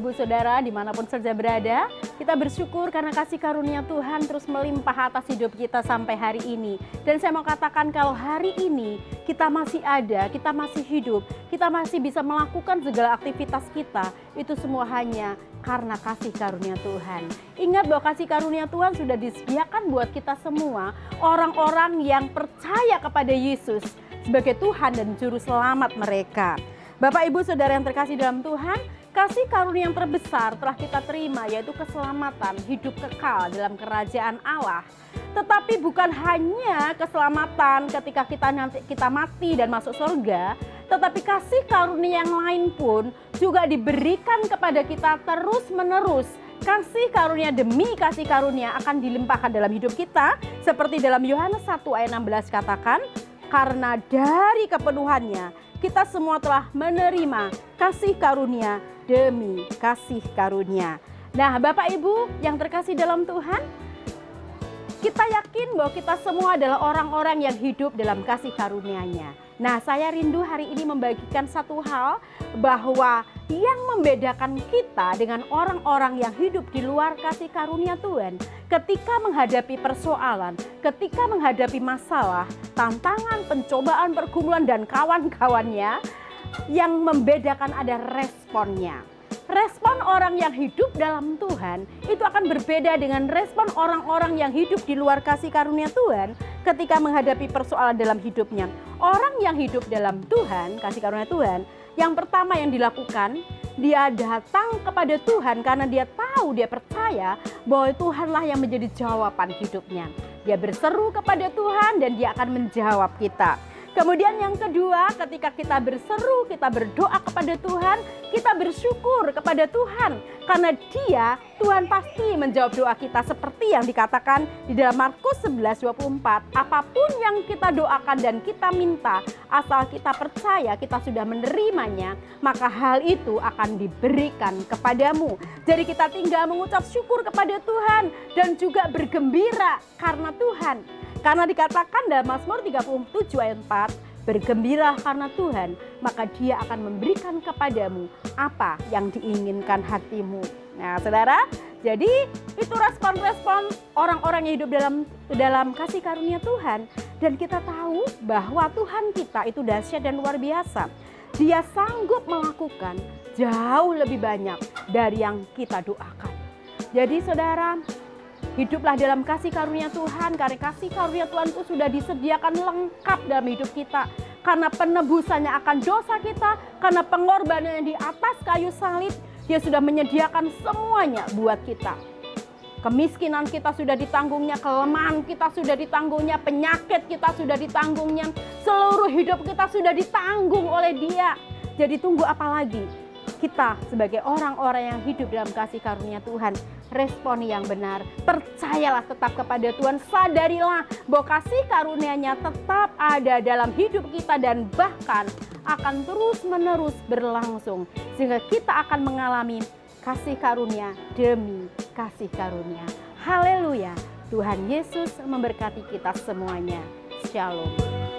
Ibu Saudara dimanapun saja berada, kita bersyukur karena kasih karunia Tuhan terus melimpah atas hidup kita sampai hari ini. Dan saya mau katakan kalau hari ini kita masih ada, kita masih hidup, kita masih bisa melakukan segala aktivitas kita, itu semua hanya karena kasih karunia Tuhan. Ingat bahwa kasih karunia Tuhan sudah disediakan buat kita semua, orang-orang yang percaya kepada Yesus sebagai Tuhan dan Juru Selamat mereka. Bapak Ibu Saudara yang terkasih dalam Tuhan, kasih karunia yang terbesar telah kita terima, yaitu keselamatan, hidup kekal dalam kerajaan Allah. Tetapi bukan hanya keselamatan ketika kita mati dan masuk surga, tetapi kasih karunia yang lain pun juga diberikan kepada kita terus menerus. Kasih karunia demi kasih karunia akan dilimpahkan dalam hidup kita, seperti dalam Yohanes 1 ayat 16 katakan, karena dari kepenuhannya kita semua telah menerima kasih karunia demi kasih karunia. Nah, Bapak Ibu yang terkasih dalam Tuhan, kita yakin bahwa kita semua adalah orang-orang yang hidup dalam kasih karunia-Nya. Nah, saya rindu hari ini membagikan satu hal, bahwa yang membedakan kita dengan orang-orang yang hidup di luar kasih karunia Tuhan, ketika menghadapi persoalan, ketika menghadapi masalah, tantangan, pencobaan, pergumulan, dan kawan-kawannya, yang membedakan ada responnya. Respon orang yang hidup dalam Tuhan itu akan berbeda dengan respon orang-orang yang hidup di luar kasih karunia Tuhan ketika menghadapi persoalan dalam hidupnya. Orang yang hidup dalam Tuhan, kasih karunia Tuhan, yang pertama yang dilakukan, dia datang kepada Tuhan karena dia tahu, dia percaya bahwa Tuhanlah yang menjadi jawaban hidupnya. Dia berseru kepada Tuhan dan dia akan menjawab kita. Kemudian yang kedua, ketika kita berseru, kita berdoa kepada Tuhan, kita bersyukur kepada Tuhan. Karena Tuhan pasti menjawab doa kita seperti yang dikatakan di dalam Markus 11:24. Apapun yang kita doakan dan kita minta, asal kita percaya kita sudah menerimanya, maka hal itu akan diberikan kepadamu. Jadi kita tinggal mengucap syukur kepada Tuhan dan juga bergembira karena Tuhan. Karena dikatakan dalam Mazmur 37 ayat 4, bergembira karena Tuhan, maka Dia akan memberikan kepadamu apa yang diinginkan hatimu. Nah, Saudara, jadi itu respon-respon orang-orang yang hidup dalam kasih karunia Tuhan. Dan kita tahu bahwa Tuhan kita itu dahsyat dan luar biasa. Dia sanggup melakukan jauh lebih banyak dari yang kita doakan. Jadi Saudara, hiduplah dalam kasih karunia Tuhan, karena kasih karunia Tuhan itu sudah disediakan lengkap dalam hidup kita. Karena penebusannya akan dosa kita, karena pengorbanannya di atas kayu salib, Dia sudah menyediakan semuanya buat kita. Kemiskinan kita sudah ditanggungnya, kelemahan kita sudah ditanggungnya, penyakit kita sudah ditanggungnya, seluruh hidup kita sudah ditanggung oleh Dia. Jadi tunggu apa lagi? Kita sebagai orang-orang yang hidup dalam kasih karunia Tuhan, respon yang benar, percayalah tetap kepada Tuhan, sadarilah bahwa kasih karunia-Nya tetap ada dalam hidup kita dan bahkan akan terus-menerus berlangsung, sehingga kita akan mengalami kasih karunia demi kasih karunia. Haleluya, Tuhan Yesus memberkati kita semuanya. Shalom.